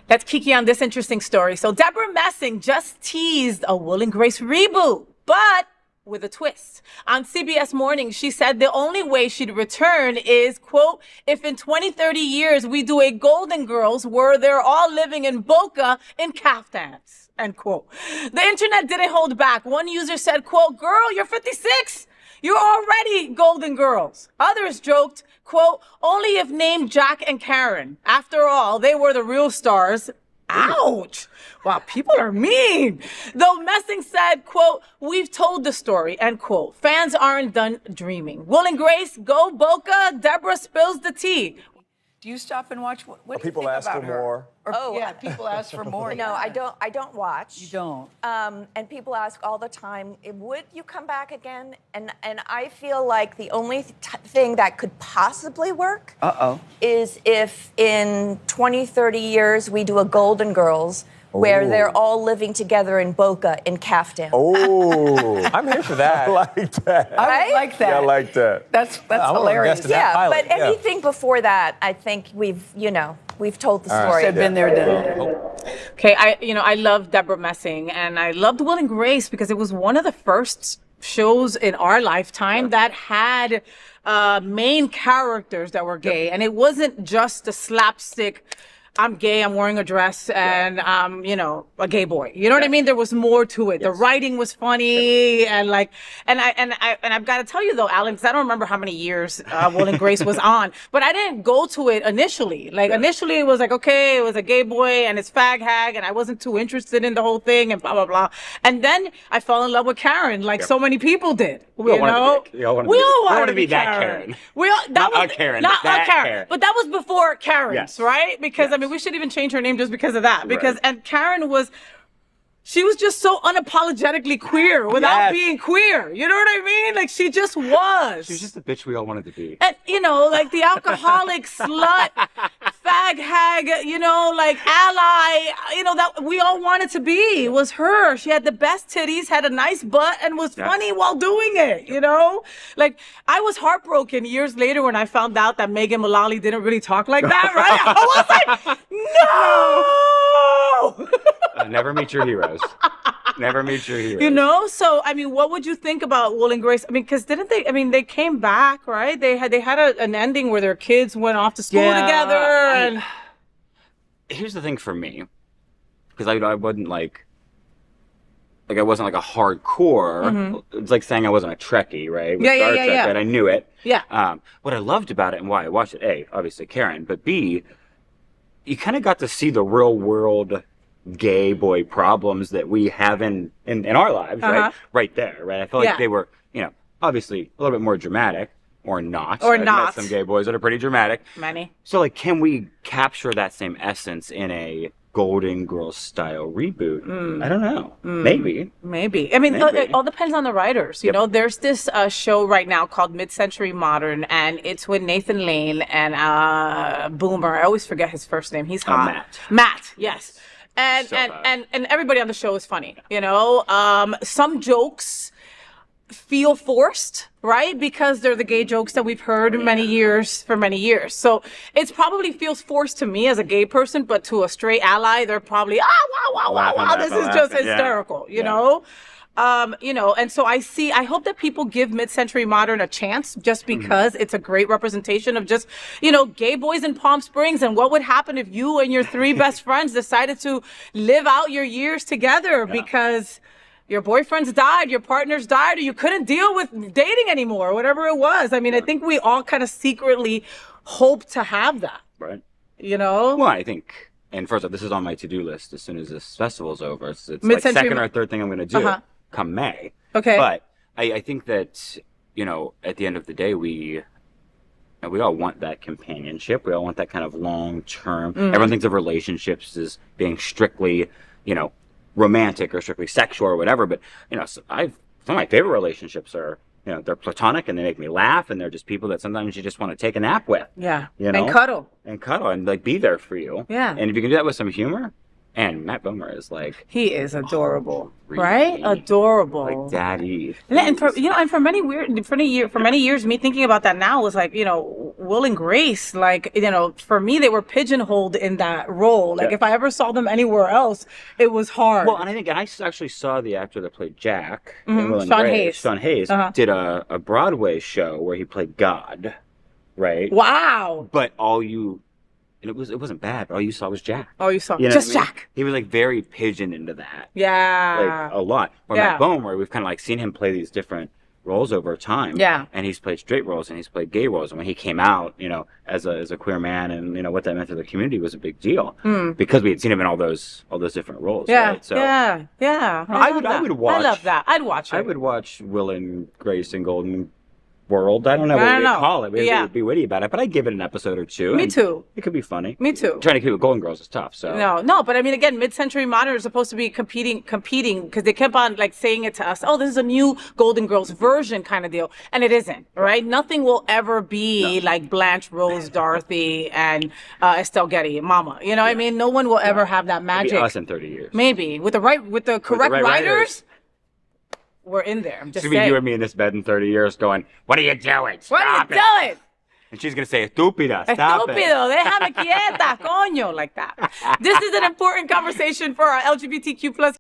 Let's kiki on this interesting story. So Debra Messing just teased a Will and Grace reboot, but with a twist. On CBS Mornings, she said the only way she'd return is, quote, if in 20, 30 years we do a Golden Girls where they're all living in Boca in caftans, end quote. The internet didn't hold back. One user said, quote, girl, you're 56. You're already Golden Girls. Others joked, quote, only if named Jack and Karen. After all, they were the real stars. Ouch. Wow, people are mean. Though Messing said, quote, we've told the story, end quote. Fans aren't done dreaming. Will and Grace, go Boca. Debra spills the tea. Do you stop and watch? What do you people think ask about for her? more. Or, yeah, people ask for more. No, I don't watch. You don't. And people ask all the time, would you come back again? And I feel like the only thing that could possibly work is if in 20, 30 years we do a Golden Girls where they're all living together in Boca in caftan. Oh, I'm here for that. I like that. I would like that. Yeah, I like that. That's wanna hilarious. invest in that. Yeah, pilot, but yeah. anything before that, I think we've told the story. Said been there, done it. Okay, I love Debra Messing, and I loved Will and Grace because it was one of the first shows in our lifetime that had main characters that were gay, and it wasn't just the slapstick. I'm gay, I'm wearing a dress, and I'm, a gay boy. You know what I mean? There was more to it. Yes. The writing was funny, and I've got to tell you though, Alex, I don't remember how many years Will and Grace was on, but I didn't go to it initially. Initially it was like, okay, it was a gay boy and it's fag hag, and I wasn't too interested in the whole thing and blah, blah, blah. And then I fell in love with Karen, like so many people did. We all wanted to be that Karen. Not a Karen. But that was before Karen's, right? Because we should even change her name just because of that. And Karen she was just so unapologetically queer without being queer. You know what I mean? Like, she just was. She was just the bitch we all wanted to be. And, like the alcoholic slut, fag hag, ally, that we all wanted to be was her. She had the best titties, had a nice butt, and was funny while doing it, Like, I was heartbroken years later when I found out that Megan Mullally didn't really talk like that, right? I was like, no! Never meet your heroes. Never meet your heroes. So what would you think about Will and Grace? Because didn't they? They came back, right? They had an ending where their kids went off to school together. And here's the thing for me, because I wasn't like I wasn't like a hardcore. Mm-hmm. It's like saying I wasn't a Trekkie, right? With Star Trek, right? I knew it. Yeah. What I loved about it and why I watched it, A, obviously Karen, but B, you kind of got to see the real world gay boy problems that we have in our lives, right? Right there, right? I feel like they were, obviously a little bit more dramatic, or not. Or I've not. met some gay boys that are pretty dramatic. Many. So, can we capture that same essence in a Golden Girls style reboot? I don't know. Maybe. Maybe. It all depends on the writers. You know, there's this show right now called Mid-Century Modern, and it's with Nathan Lane and Boomer. I always forget his first name. He's hot. Matt, yes. And everybody on the show is funny, some jokes feel forced, right? Because they're the gay jokes that we've heard for many years. So it probably feels forced to me as a gay person, but to a straight ally, they're probably, wow, this is just hysterical, you know? And so I hope that people give Mid-Century Modern a chance just because it's a great representation of just, gay boys in Palm Springs and what would happen if you and your three best friends decided to live out your years together because your boyfriends died, your partners died, or you couldn't deal with dating anymore, whatever it was. I think we all kind of secretly hope to have that. Right. Well, I think, and first off, this is on my to-do list as soon as this festival's over. It's like second or third thing I'm going to do come May. Okay. But I think that, at the end of the day, we all want that companionship. We all want that kind of long-term. Everyone thinks of relationships as being strictly, romantic or strictly sexual or whatever. But, some of my favorite relationships are, they're platonic and they make me laugh, and they're just people that sometimes you just want to take a nap with. Yeah. And cuddle. And be there for you. Yeah. And if you can do that with some humor, And Matt Bomer is like He is adorable, really, right? Adorable, like daddy. And for many years, me thinking about that now was like, Will and Grace, like, for me, they were pigeonholed in that role. Like, if I ever saw them anywhere else, it was hard. Well, and I actually saw the actor that played Jack, in Will and Grace, Sean Hayes, did a Broadway show where he played God, right? Wow. But and it wasn't bad, but all you saw was Jack. All you saw, just Jack. He was like very pigeon into that. Yeah. Like a lot. Or Matt Bomer, we've kind of like seen him play these different roles over time. Yeah. And he's played straight roles and he's played gay roles. And when he came out, as a queer man and what that meant to the community was a big deal. Because we had seen him in all those different roles. Yeah. Right? So, yeah. I would watch. I love that. I'd watch it. I would watch Will and Grace and Golden World. I don't know what we'd call it. We'd be witty about it, but I'd give it an episode or two. Me too. It could be funny. Me too. Trying to keep it Golden Girls is tough. So no, but I mean, again, mid-century modern is supposed to be competing because they kept on like saying it to us. Oh, this is a new Golden Girls version kind of deal, and it isn't. Right? Nothing will ever be like Blanche, Rose, Dorothy, and Estelle Getty, Mama. You know what I mean? No one will ever have that magic. Maybe us in 30 years. Maybe with the correct writers. We're in there. I'm just saying. You and me in this bed in 30 years going, what are you doing? Stop it. Doing? And she's going to say, estúpida, stop it. Estúpido, déjame quieta, coño, like that. This is an important conversation for our LGBTQ plus